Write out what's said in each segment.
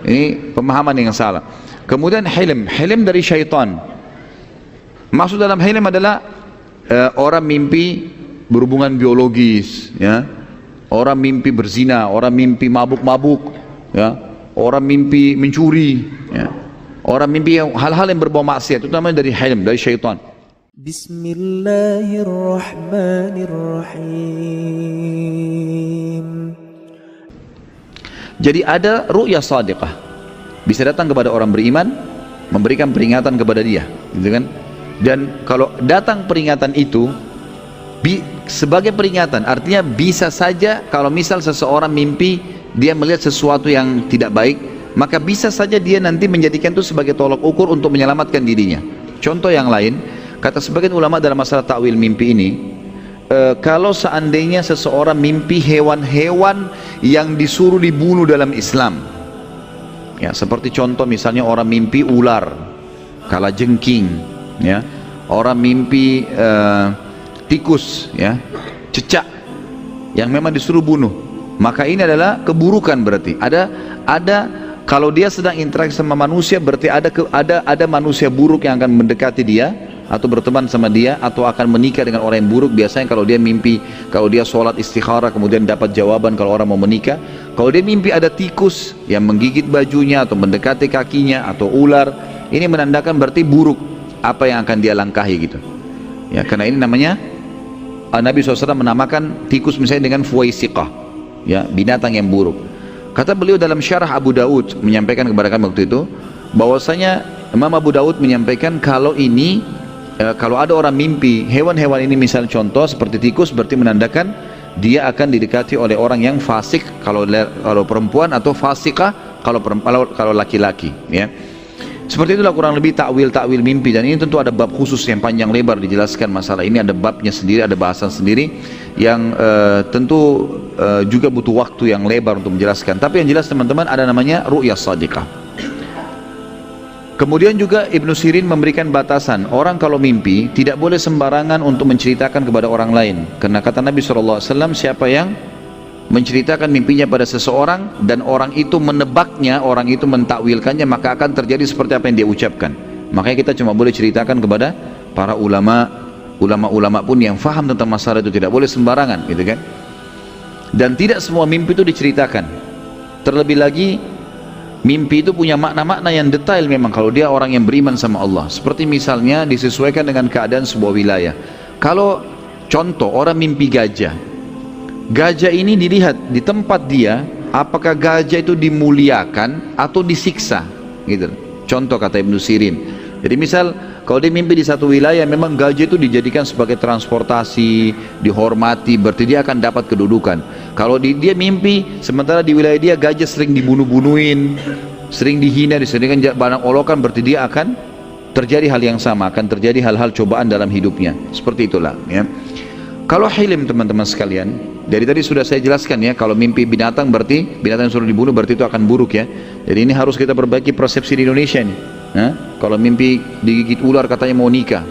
Ini pemahaman yang salah. Kemudian hilm dari syaitan. Maksud dalam hilm adalah orang mimpi berhubungan biologis, ya. Orang mimpi berzina, orang mimpi mabuk-mabuk, ya. Orang mimpi mencuri, ya. Orang mimpi hal-hal yang berbau maksiat, itu namanya dari hilm, dari syaitan. Bismillahirrahmanirrahim. Jadi ada ru'ya shadiqah, bisa datang kepada orang beriman, memberikan peringatan kepada dia, gitu kan? Dan kalau datang peringatan itu sebagai peringatan, artinya bisa saja kalau misal seseorang mimpi dia melihat sesuatu yang tidak baik, maka bisa saja dia nanti menjadikan itu sebagai tolak ukur untuk menyelamatkan dirinya. Contoh yang lain, kata sebagian ulama dalam masalah takwil mimpi ini, kalau seandainya seseorang mimpi hewan-hewan yang disuruh dibunuh dalam Islam, ya, seperti contoh misalnya orang mimpi ular, kalajengking, ya, orang mimpi tikus, ya, cecak yang memang disuruh bunuh, maka ini adalah keburukan. Berarti ada kalau dia sedang interaksi sama manusia, berarti ada manusia buruk yang akan mendekati dia atau berteman sama dia atau akan menikah dengan orang yang buruk. Biasanya kalau dia mimpi, kalau dia sholat istikharah kemudian dapat jawaban kalau orang mau menikah. Kalau dia mimpi ada tikus yang menggigit bajunya atau mendekati kakinya atau ular, ini menandakan berarti buruk apa yang akan dia langkahi, gitu ya. Karena ini namanya Nabi SAW menamakan tikus misalnya dengan fuwaisiqah, ya, binatang yang buruk. Kata beliau dalam syarah Abu Daud menyampaikan kepada kami waktu itu, bahwasanya Imam Abu Daud menyampaikan kalau ini kalau ada orang mimpi hewan-hewan ini, misal contoh seperti tikus, berarti menandakan dia akan didekati oleh orang yang fasik kalau perempuan, atau fasikah kalau laki-laki, ya. Seperti itulah kurang lebih takwil mimpi. Dan ini tentu ada bab khusus yang panjang lebar dijelaskan masalah ini, ada babnya sendiri, ada bahasan sendiri yang tentu juga butuh waktu yang lebar untuk menjelaskan. Tapi yang jelas teman-teman, ada namanya ru'ya shadiqah. Kemudian juga Ibnu Sirin memberikan batasan, orang kalau mimpi tidak boleh sembarangan untuk menceritakan kepada orang lain. Karena kata Nabi SAW, siapa yang menceritakan mimpinya pada seseorang dan orang itu menebaknya, orang itu mentakwilkannya, maka akan terjadi seperti apa yang dia ucapkan. Makanya kita cuma boleh ceritakan kepada para ulama pun yang faham tentang masalah itu, tidak boleh sembarangan, gitu kan. Dan tidak semua mimpi itu diceritakan. Terlebih lagi mimpi itu punya makna-makna yang detail memang kalau dia orang yang beriman sama Allah. Seperti misalnya disesuaikan dengan keadaan sebuah wilayah. Kalau contoh orang mimpi gajah, gajah ini dilihat di tempat dia, apakah gajah itu dimuliakan atau disiksa, gitu. Contoh kata Ibnu Sirin. Jadi misal kalau dia mimpi di satu wilayah memang gajah itu dijadikan sebagai transportasi, dihormati, berarti dia akan dapat kedudukan. Kalau dia mimpi sementara di wilayah dia gajah sering dibunuh-bunuhin, sering dihina, disediakan barang olokan, berarti dia akan terjadi hal yang sama, akan terjadi hal-hal cobaan dalam hidupnya. Seperti itulah, ya. Kalau hilm teman-teman sekalian, dari tadi sudah saya jelaskan, ya, kalau mimpi binatang berarti binatang yang suruh dibunuh berarti itu akan buruk, ya. Jadi ini harus kita perbaiki persepsi di Indonesia nih. Kalau mimpi digigit ular katanya mau nikah,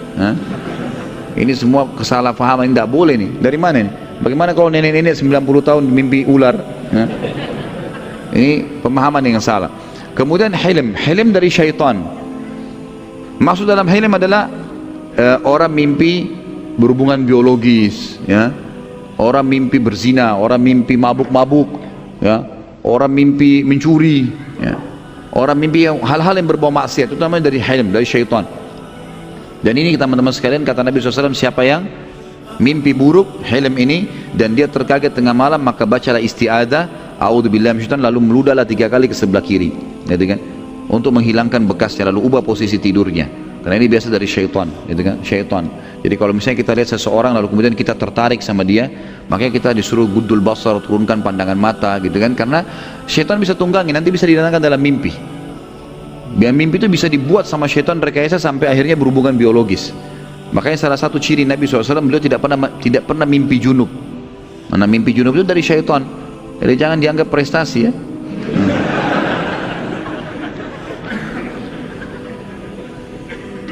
ini semua kesalahpahaman, tidak boleh nih. Dari mana nih? Bagaimana kalau nenek-nenek 90 tahun mimpi ular? Ini pemahaman yang salah. Kemudian hilm dari syaitan. Maksud dalam hilm adalah orang mimpi berhubungan biologis, ya. Orang mimpi berzina, orang mimpi mabuk-mabuk, ya. Orang mimpi mencuri, ya. Orang mimpi hal-hal yang berbau maksiat, itu namanya dari hilm, dari syaitan. Dan ini teman-teman sekalian, kata Nabi SAW, siapa yang mimpi buruk, hilm ini, dan dia terkaget tengah malam, maka bacalah isti'adzah, a'udzubillahi minasyaitonir, lalu meludahlah 3 kali ke sebelah kiri, gitu kan, untuk menghilangkan bekasnya, lalu ubah posisi tidurnya. Karena ini biasa dari syaitan, gitu kan, syaitan. Jadi kalau misalnya kita lihat seseorang lalu kemudian kita tertarik sama dia, makanya kita disuruh guddul basar, turunkan pandangan mata, gitu kan, karena syaitan bisa tunggangi, nanti bisa didatangkan dalam mimpi. Dan mimpi itu bisa dibuat sama syaitan rekayasa sampai akhirnya berhubungan biologis. Makanya salah satu ciri Nabi SAW, beliau tidak pernah mimpi junub. Mana mimpi junub itu dari syaitan. Jadi jangan dianggap prestasi, ya.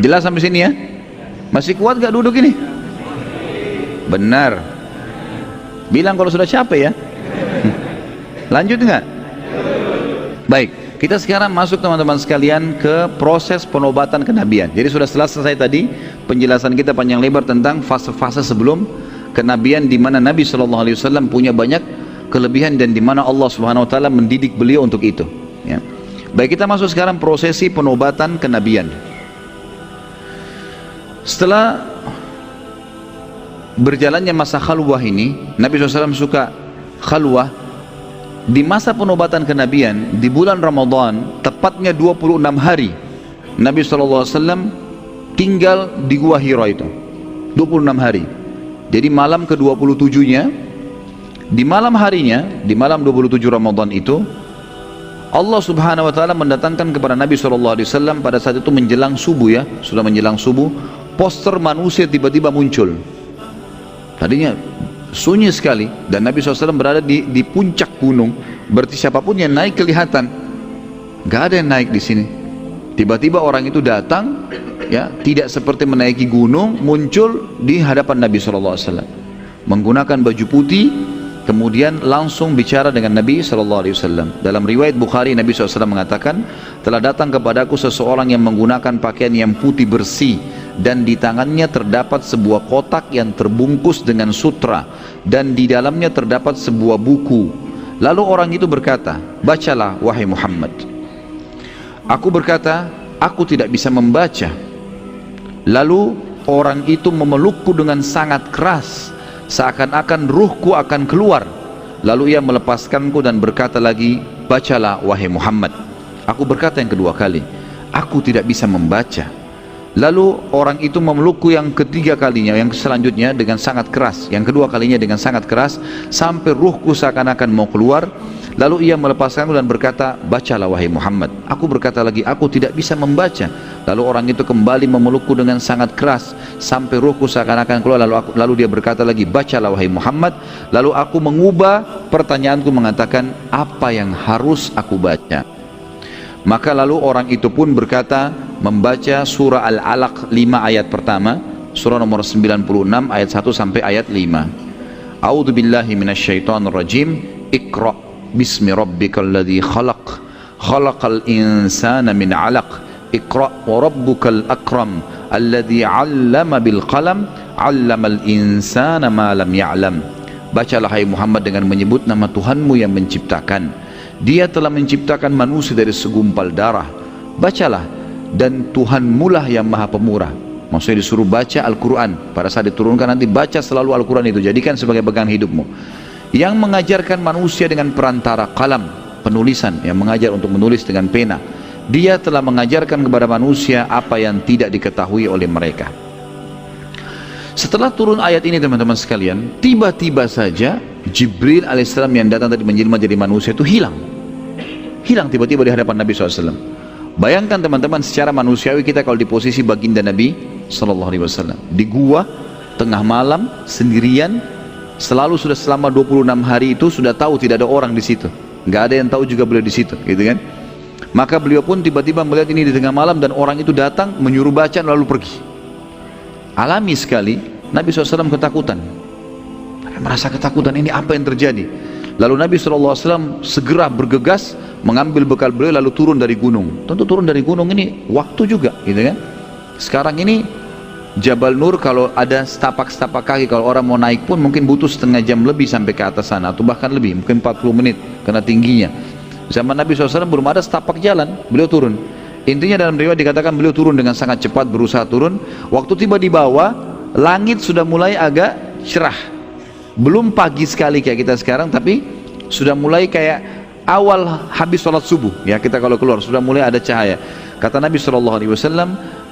Jelas sampai sini, ya? Masih kuat gak duduk ini? Benar. Bilang kalau sudah capek, ya. Lanjut nggak? Baik. Kita sekarang masuk teman-teman sekalian ke proses penobatan kenabian. Jadi sudah selesai tadi penjelasan kita panjang lebar tentang fase-fase sebelum kenabian, di mana Nabi SAW punya banyak kelebihan dan di mana Allah Subhanahu Wa Taala mendidik beliau untuk itu. Ya. Baik, kita masuk sekarang prosesi penobatan kenabian. Setelah berjalannya masa khalwah ini, Nabi SAW suka khalwah. Di masa penobatan kenabian di bulan Ramadan, tepatnya 26 hari Nabi SAW tinggal di Gua Hira itu 26 hari. Jadi malam ke-27 nya, di malam harinya, di malam 27 Ramadan itu, Allah Subhanahu Wa Taala mendatangkan kepada Nabi SAW pada saat itu menjelang subuh, ya, sudah menjelang subuh, poster manusia tiba-tiba muncul. Tadinya sunyi sekali dan Nabi SAW berada di puncak gunung, berarti siapapun yang naik kelihatan. Gak ada yang naik di sini. Tiba-tiba orang itu datang, ya, tidak seperti menaiki gunung, muncul di hadapan Nabi SAW menggunakan baju putih, kemudian langsung bicara dengan Nabi SAW. Dalam riwayat Bukhari, Nabi SAW mengatakan, telah datang kepadaku seseorang yang menggunakan pakaian yang putih bersih dan di tangannya terdapat sebuah kotak yang terbungkus dengan sutra dan di dalamnya terdapat sebuah buku. Lalu orang itu berkata, bacalah wahai Muhammad. Aku berkata, aku tidak bisa membaca. Lalu orang itu memelukku dengan sangat keras, seakan-akan ruhku akan keluar. Lalu ia melepaskanku dan berkata lagi, bacalah wahai Muhammad. Aku berkata yang kedua kali, aku tidak bisa membaca. Lalu orang itu memelukku yang ketiga kalinya, yang selanjutnya dengan sangat keras, yang kedua kalinya dengan sangat keras, sampai ruhku seakan-akan mau keluar. Lalu ia melepaskanku dan berkata, bacalah wahai Muhammad. Aku berkata lagi, aku tidak bisa membaca. Lalu orang itu kembali memelukku dengan sangat keras sampai ruhku seakan-akan keluar. Lalu dia berkata lagi, bacalah wahai Muhammad. Lalu aku mengubah pertanyaanku mengatakan, apa yang harus aku baca? Maka lalu orang itu pun berkata, membaca surah Al-Alaq 5 ayat pertama, surah nomor 96 ayat 1 sampai ayat 5. A'udzu billahi minasyaitonir rajim. Iqra bismi rabbikal ladzi khalaq, khalaqal insana min 'alaq. Iqra wa rabbukal akram alladzi 'allama bil qalam, 'allamal insana ma lam ya'lam. Bacalah hai Muhammad dengan menyebut nama Tuhanmu yang menciptakan. Dia telah menciptakan manusia dari segumpal darah. Bacalah, dan Tuhanmu lah yang maha pemurah. Maksudnya disuruh baca Al-Quran. Pada saat diturunkan nanti baca selalu Al-Quran itu, jadikan sebagai pegangan hidupmu. Yang mengajarkan manusia dengan perantara kalam, penulisan, yang mengajar untuk menulis dengan pena. Dia telah mengajarkan kepada manusia apa yang tidak diketahui oleh mereka. Setelah turun ayat ini teman-teman sekalian, tiba-tiba saja Jibril alaihissalam yang datang tadi menjelma jadi manusia itu hilang tiba-tiba di hadapan Nabi SAW. Bayangkan teman-teman, secara manusiawi kita kalau di posisi baginda Nabi SAW di gua tengah malam sendirian, selalu sudah selama 26 hari itu sudah tahu tidak ada orang di situ, nggak ada yang tahu juga beliau di situ, gitu kan? Maka beliau pun tiba-tiba melihat ini di tengah malam dan orang itu datang menyuruh baca lalu pergi. Alami sekali Nabi SAW ketakutan, merasa ketakutan, ini apa yang terjadi? Lalu Nabi SAW segera bergegas mengambil bekal beliau lalu turun dari gunung. Tentu turun dari gunung ini waktu juga, gitu kan? Sekarang ini Jabal Nur kalau ada setapak-setapak kaki, kalau orang mau naik pun mungkin butuh setengah jam lebih sampai ke atas sana, atau bahkan lebih, mungkin 40 menit karena tingginya. Zaman Nabi SAW belum ada setapak jalan, beliau turun. Intinya dalam riwayat dikatakan beliau turun dengan sangat cepat, berusaha turun. Waktu tiba di bawah, langit sudah mulai agak cerah. Belum pagi sekali kayak kita sekarang, tapi sudah mulai kayak awal habis sholat subuh, ya, kita kalau keluar sudah mulai ada cahaya. Kata Nabi SAW,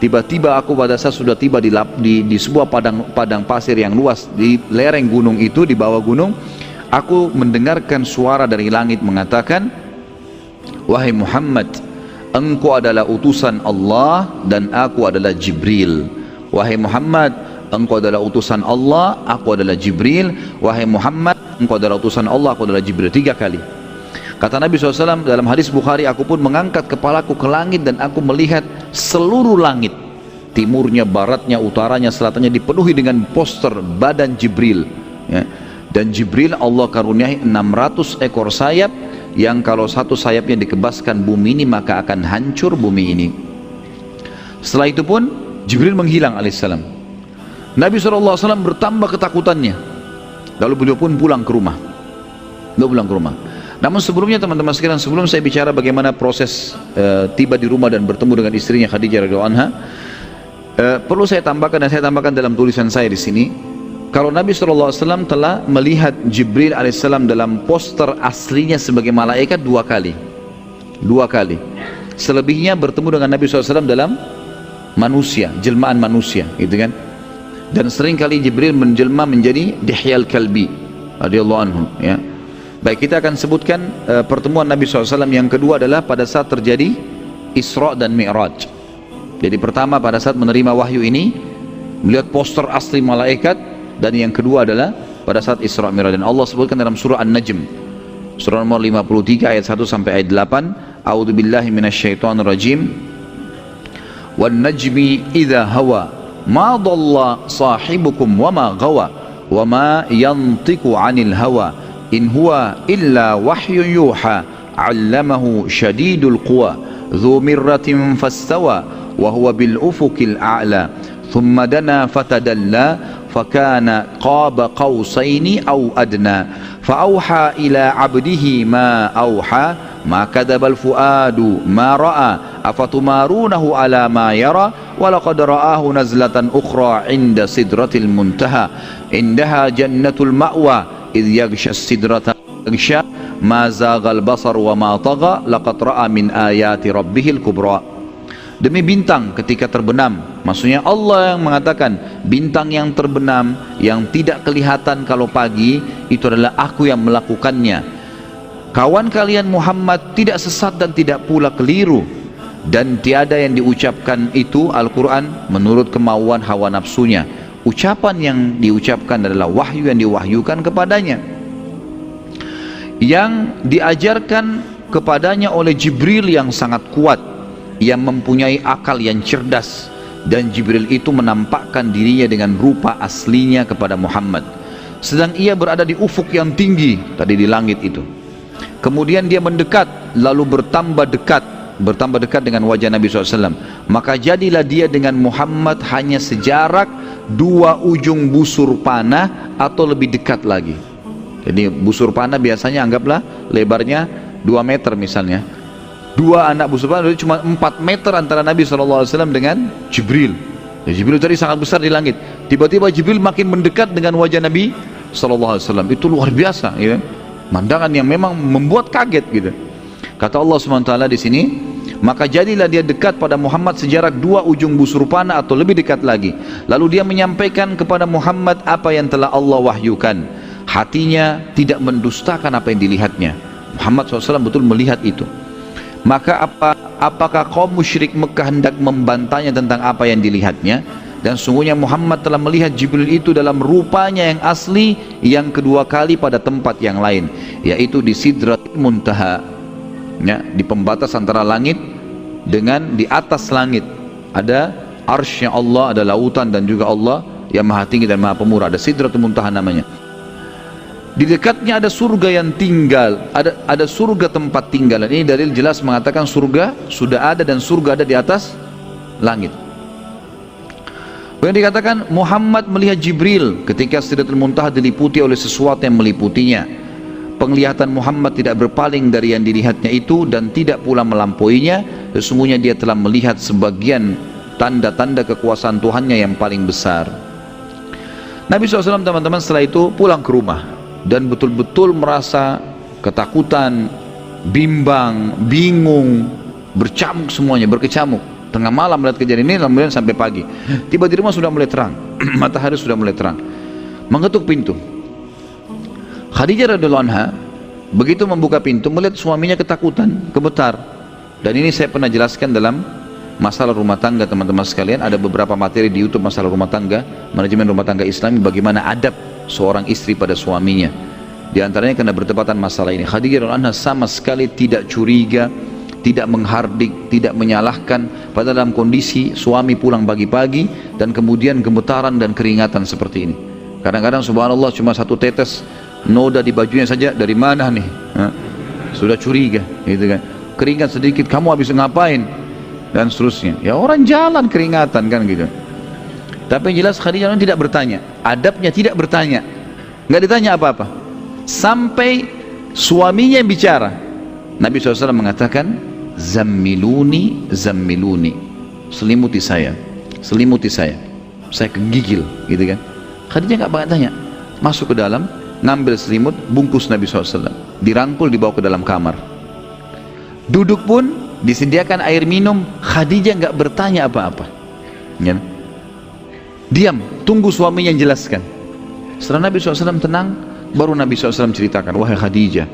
tiba-tiba aku pada saat sudah tiba di sebuah padang pasir yang luas di lereng gunung itu, di bawah gunung, aku mendengarkan suara dari langit mengatakan, wahai Muhammad, engkau adalah utusan Allah dan aku adalah Jibril. Wahai Muhammad, engkau adalah utusan Allah, aku adalah Jibril. Wahai Muhammad, engkau adalah utusan Allah, aku adalah Jibril. 3 kali. Kata Nabi SAW dalam hadis Bukhari, aku pun mengangkat kepalaku ke langit dan aku melihat seluruh langit, timurnya, baratnya, utaranya, selatannya dipenuhi dengan poster badan Jibril, ya. Dan Jibril Allah karuniai 600 ekor sayap yang kalau satu sayapnya dikebaskan bumi ini maka akan hancur bumi ini. Setelah itu pun Jibril menghilang alaihissalam. Nabi SAW bertambah ketakutannya. Lalu beliau pun pulang ke rumah. Namun sebelumnya teman-teman sekalian, sebelum saya bicara bagaimana proses tiba di rumah dan bertemu dengan istrinya Khadijah radhiyallahu anha, perlu saya tambahkan, dan saya tambahkan dalam tulisan saya di sini, kalau Nabi SAW telah melihat Jibril alaihissalam dalam poster aslinya sebagai malaikat dua kali. Selebihnya bertemu dengan Nabi SAW dalam manusia, jelmaan manusia, gitu kan. Dan sering kali Jibril menjelma menjadi Dihyal Kalbi radhiyallahu anhu, ya. Baik, kita akan sebutkan pertemuan Nabi SAW yang kedua adalah pada saat terjadi Isra dan Mi'raj. Jadi pertama pada saat menerima wahyu ini melihat poster asli malaikat, dan yang kedua adalah pada saat Isra Mi'raj. Dan Allah sebutkan dalam surah An-Najm, surah nomor 53 ayat 1 sampai ayat 8, A'udzubillahi minasyaitonirrajim. Wan najmi idza hawa ma dhalla sahibukum wa ma ghawa wa ma yantiqu 'anil hawa in huwa illa wahyun yuha 'allamahu syadidul quwa dzu mirratin fastawa wa huwa bil ufuqil a'la thumma dana fatadalla fakana qaba qausaini aw adna fa ila 'abdihi ma auha ma kadzabal fuadu ma ra'a afatumarunahu ala ma yara walaqad ra'ahu nazlatan ukhra 'inda sidratil muntaha indaha jannatul ma'wa idh yaghsha sidrata yaghsha ma zaghal basar wa ma tagha laqad ra'a min ayati rabbihil kubra. Demi bintang ketika terbenam, maksudnya Allah yang mengatakan bintang yang terbenam yang tidak kelihatan kalau pagi itu adalah aku yang melakukannya. Kawan kalian Muhammad tidak sesat dan tidak pula keliru, dan tiada yang diucapkan itu Al-Quran menurut kemauan hawa nafsunya. Ucapan yang diucapkan adalah wahyu yang diwahyukan kepadanya, yang diajarkan kepadanya oleh Jibril yang sangat kuat, yang mempunyai akal yang cerdas. Dan Jibril itu menampakkan dirinya dengan rupa aslinya kepada Muhammad, sedang ia berada di ufuk yang tinggi tadi di langit itu. Kemudian dia mendekat, lalu bertambah dekat dengan wajah Nabi SAW. Maka jadilah dia dengan Muhammad hanya sejarak dua ujung busur panah atau lebih dekat lagi. Jadi busur panah biasanya anggaplah lebarnya 2 meter misalnya. Dua anak busur panah, jadi cuma 4 meter antara Nabi SAW dengan Jibril. Ya, Jibril tadi sangat besar di langit. Tiba-tiba Jibril makin mendekat dengan wajah Nabi SAW. Itu luar biasa, ya. Mandangan yang memang membuat kaget gitu. Kata Allah SWT di sini, maka jadilah dia dekat pada Muhammad sejarak 2 ujung busur panah atau lebih dekat lagi. Lalu dia menyampaikan kepada Muhammad apa yang telah Allah wahyukan. Hatinya tidak mendustakan apa yang dilihatnya. Muhammad SAW betul melihat itu. Maka apakah kaum musyrik Mekah hendak membantahnya tentang apa yang dilihatnya? Dan sungguhnya Muhammad telah melihat Jibril itu dalam rupanya yang asli yang kedua kali pada tempat yang lain, yaitu di Sidratul Muntaha, ya, di pembatas antara langit dengan di atas langit ada arsy Allah, ada lautan, dan juga Allah yang maha tinggi dan maha pemurah. Ada Sidratul Muntaha namanya. Di dekatnya ada surga yang tinggal, ada surga tempat tinggal. Ini dalil jelas mengatakan surga sudah ada dan surga ada di atas langit. Yang dikatakan Muhammad melihat Jibril ketika Sidratul Muntaha diliputi oleh sesuatu yang meliputinya. Penglihatan Muhammad tidak berpaling dari yang dilihatnya itu dan tidak pula melampauinya. Sesungguhnya dia telah melihat sebagian tanda-tanda kekuasaan Tuhannya yang paling besar. Nabi SAW teman-teman setelah itu pulang ke rumah dan betul-betul merasa ketakutan, bimbang, bingung, bercamuk semuanya, berkecamuk. Tengah malam melihat kejadian ini, kemudian sampai pagi. Tiba di rumah sudah mulai terang, matahari sudah mulai terang. Mengetuk pintu. Khadijah radhiyallahu anha begitu membuka pintu melihat suaminya ketakutan, gemetar. Dan ini saya pernah jelaskan dalam masalah rumah tangga teman-teman sekalian. Ada beberapa materi di YouTube masalah rumah tangga, manajemen rumah tangga Islami, bagaimana adab seorang istri pada suaminya. Di antaranya karena bertepatan masalah ini. Khadijah radhiyallahu anha sama sekali tidak curiga, tidak menghardik, tidak menyalahkan pada dalam kondisi suami pulang pagi-pagi dan kemudian gemetaran dan keringatan seperti ini. Kadang-kadang subhanallah cuma 1 tetes noda di bajunya saja, dari mana nih? sudah curiga, gitu kan. Keringat sedikit, kamu habis ngapain? Dan seterusnya. Ya orang jalan keringatan kan gitu. Tapi yang jelas Khadijah tidak bertanya, adabnya tidak bertanya, nggak ditanya apa-apa. Sampai suaminya yang bicara, Nabi SAW mengatakan, zammiluni, zammiluni, selimuti saya, selimuti saya kegigil, gitu kan. Khadijah nggak banyak tanya, masuk ke dalam, ngambil selimut, bungkus Nabi SAW, dirangkul, dibawa ke dalam kamar. Duduk pun disediakan air minum, Khadijah nggak bertanya apa-apa, ya. Diam, tunggu suaminya yang jelaskan. Setelah Nabi SAW tenang, baru Nabi SAW ceritakan, wahai Khadijah,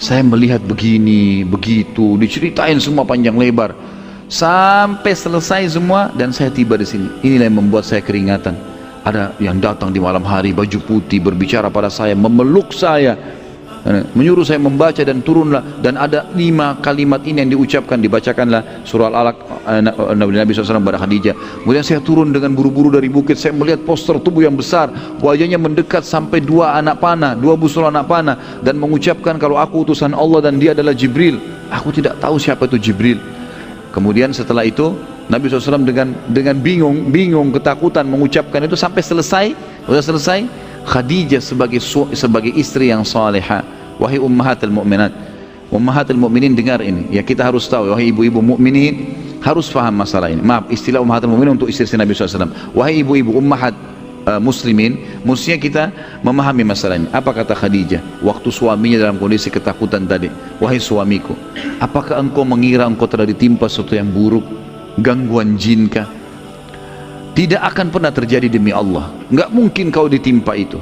saya melihat begini, begitu, diceritain semua panjang lebar, sampai selesai semua, dan saya tiba di sini. Inilah yang membuat saya keringatan. Ada yang datang di malam hari, baju putih, berbicara pada saya, memeluk saya, menyuruh saya membaca, dan turunlah, dan ada 5 kalimat ini yang diucapkan, dibacakanlah surah Al-Alaq Nabi SAW kepada Khadijah. Kemudian saya turun dengan buru-buru dari bukit, saya melihat poster tubuh yang besar, wajahnya mendekat sampai 2 anak panah, 2 busur anak panah, dan mengucapkan kalau aku utusan Allah dan dia adalah Jibril. Aku tidak tahu siapa itu Jibril. Kemudian setelah itu Nabi SAW dengan bingung, ketakutan mengucapkan itu sampai selesai. Sudah selesai, Khadijah sebagai istri yang salihah, wahai ummahatul mu'minat, ummahatul mu'minin, dengar ini ya, kita harus tahu, wahai ibu-ibu mukminin harus faham masalah ini. Maaf, istilah ummahatul mu'minin untuk istri Nabi SAW. Wahai ibu-ibu ummahat muslimin, mestinya kita memahami masalah ini. Apa kata Khadijah waktu suaminya dalam kondisi ketakutan tadi? Wahai suamiku, apakah engkau mengira engkau telah ditimpa sesuatu yang buruk, gangguan jin kah? Tidak akan pernah terjadi demi Allah. Enggak mungkin kau ditimpa itu.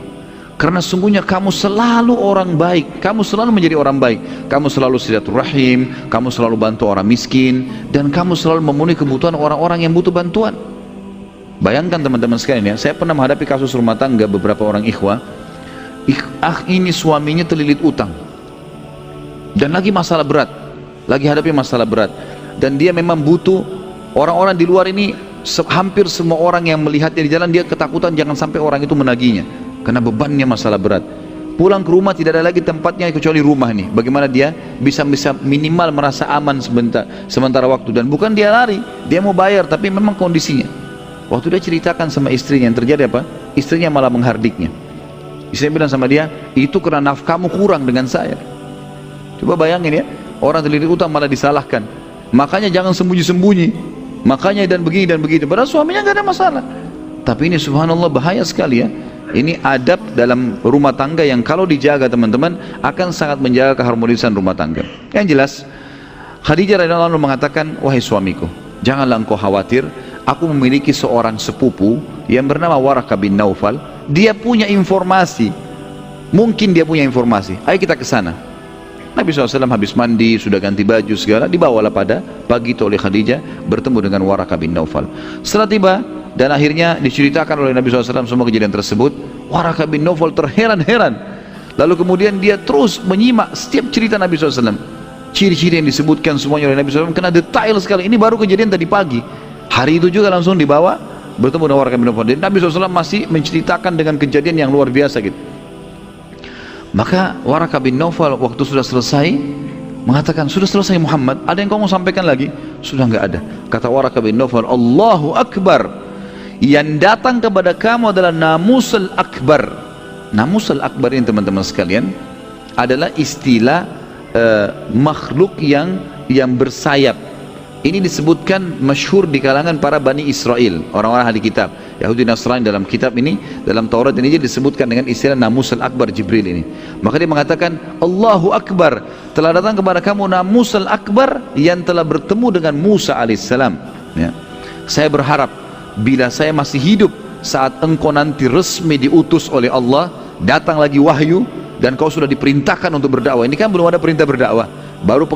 Karena sungguhnya kamu selalu orang baik, kamu selalu menjadi orang baik, kamu selalu silaturahim, kamu selalu bantu orang miskin, dan kamu selalu memenuhi kebutuhan orang-orang yang butuh bantuan. Bayangkan teman-teman sekalian ya, saya pernah menghadapi kasus rumah tangga beberapa orang ikhwah. Ini suaminya terlilit utang, dan lagi masalah berat, lagi hadapi masalah berat, dan dia memang butuh. Orang-orang di luar ini, hampir semua orang yang melihatnya di jalan, dia ketakutan jangan sampai orang itu menagihnya, karena bebannya masalah berat. Pulang ke rumah tidak ada lagi tempatnya kecuali rumah nih. Bagaimana dia bisa minimal merasa aman sementara waktu, dan bukan dia lari, dia mau bayar, tapi memang kondisinya. Waktu dia ceritakan sama istrinya yang terjadi apa? Istrinya malah menghardiknya. Istrinya bilang sama dia, itu karena nafkahmu kurang dengan saya. Coba bayangin ya, orang terlilit utang malah disalahkan. Makanya jangan sembunyi-sembunyi, makanya dan begini dan begitu, padahal suaminya nggak ada masalah. Tapi ini subhanallah bahaya sekali ya. Ini adab dalam rumah tangga yang kalau dijaga teman-teman akan sangat menjaga keharmonisan rumah tangga. Yang jelas Khadijah radhiyallahu anha mengatakan, wahai suamiku, janganlah engkau khawatir, aku memiliki seorang sepupu yang bernama Waraqah bin Naufal. Dia punya informasi, mungkin dia punya informasi, ayo kita ke sana. Nabi SAW habis mandi, sudah ganti baju segala, dibawalah pada pagi itu oleh Khadijah bertemu dengan Waraqah bin Naufal. Setelah tiba, dan akhirnya diceritakan oleh Nabi SAW semua kejadian tersebut, Waraqah bin Naufal terheran-heran. Lalu kemudian dia terus menyimak setiap cerita Nabi SAW. Ciri-ciri yang disebutkan semuanya oleh Nabi SAW, kena detail sekali. Ini baru kejadian tadi pagi. Hari itu juga langsung dibawa bertemu dengan Waraqah bin Naufal. Dan Nabi SAW masih menceritakan dengan kejadian yang luar biasa gitu. Maka Waraqah bin Naufal waktu sudah selesai mengatakan, sudah selesai Muhammad, ada yang kau mau sampaikan lagi? Sudah nggak ada. Kata Waraqah bin Naufal, Allahu Akbar, yang datang kepada kamu adalah Namusul Akbar. Namusul Akbar ini teman-teman sekalian adalah istilah makhluk yang bersayap. Ini disebutkan masyhur di kalangan para Bani Israel, orang-orang ahli kitab Yahudi Nasrani. Dalam kitab ini, dalam Taurat ini disebutkan dengan istilah Namusul Akbar, Jibril ini. Maka dia mengatakan, Allahu Akbar, telah datang kepada kamu Namusul Akbar yang telah bertemu dengan Musa alaihissalam ya. Saya berharap bila saya masih hidup saat engkau nanti resmi diutus oleh Allah, datang lagi wahyu dan kau sudah diperintahkan untuk berdakwah. Ini kan belum ada perintah berdakwah, baru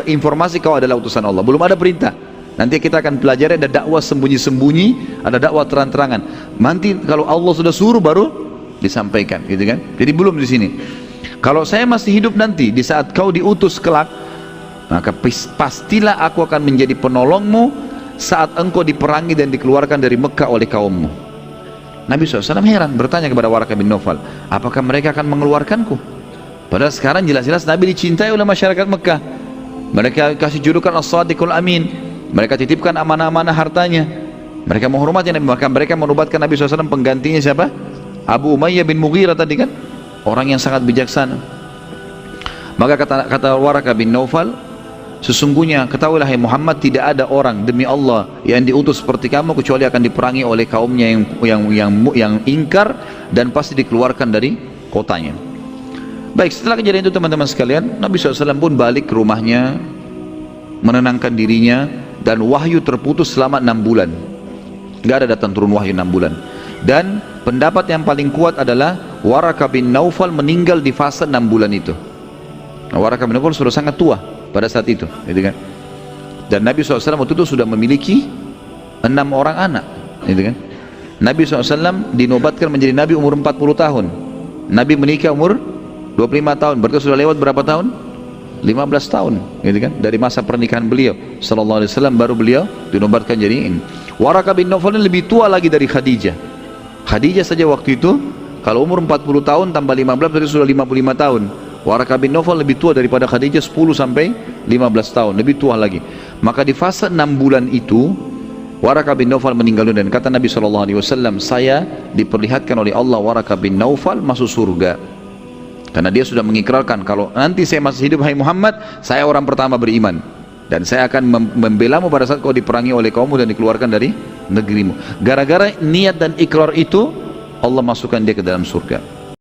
informasi kau adalah utusan Allah, belum ada perintah. Nanti kita akan pelajari ada dakwah sembunyi-sembunyi, ada dakwah terang-terangan. Nanti kalau Allah sudah suruh baru disampaikan, gitu kan? Jadi belum di sini. Kalau saya masih hidup nanti di saat kau diutus kelak, maka pastilah aku akan menjadi penolongmu saat engkau diperangi dan dikeluarkan dari Mekah oleh kaummu. Nabi SAW heran, bertanya kepada Waraqah bin Naufal, apakah mereka akan mengeluarkanku? Padahal sekarang jelas-jelas Nabi dicintai oleh masyarakat Mekah. Mereka kasih julukan As-Sadiqul Amin. Mereka titipkan amanah-amanah hartanya. Mereka menghormati Nabi. Maka mereka menubatkan Nabi SAW penggantinya siapa? Abu Umayyah bin Mughirah tadi kan, orang yang sangat bijaksana. Maka kata Waraqah bin Naufal, sesungguhnya ketahuilah hai Muhammad, tidak ada orang demi Allah yang diutus seperti kamu kecuali akan diperangi oleh kaumnya yang ingkar dan pasti dikeluarkan dari kotanya. Baik, setelah kejadian itu teman-teman sekalian, Nabi SAW pun balik ke rumahnya, menenangkan dirinya, dan wahyu terputus selama 6 bulan. Gak ada datang turun wahyu 6 bulan. Dan pendapat yang paling kuat adalah Waraqah bin Naufal meninggal di fase 6 bulan itu. Nah, Waraqah bin Naufal sudah sangat tua pada saat itu, gitu kan? Dan Nabi SAW waktu itu sudah memiliki 6 orang anak, gitu kan? Nabi SAW dinobatkan menjadi Nabi umur 40 tahun. Nabi menikah umur 25 tahun, berarti sudah lewat berapa tahun? 15 tahun, gitu kan? Dari masa pernikahan beliau sallallahu alaihi wasallam baru beliau dinobatkan jadi ini. Waraqah bin Naufal ini lebih tua lagi dari Khadijah. Khadijah saja waktu itu kalau umur 40 tahun tambah 15 berarti sudah 55 tahun. Waraqah bin Naufal lebih tua daripada Khadijah 10 sampai 15 tahun, lebih tua lagi. Maka di fase 6 bulan itu Waraqah bin Naufal meninggal dunia, dan kata Nabi SAW, saya diperlihatkan oleh Allah Waraqah bin Naufal masuk surga. Karena dia sudah mengikrarkan, kalau nanti saya masih hidup hai Muhammad, saya orang pertama beriman, dan saya akan membelamu pada saat kau diperangi oleh kaummu dan dikeluarkan dari negerimu. Gara-gara niat dan ikrar itu Allah masukkan dia ke dalam surga.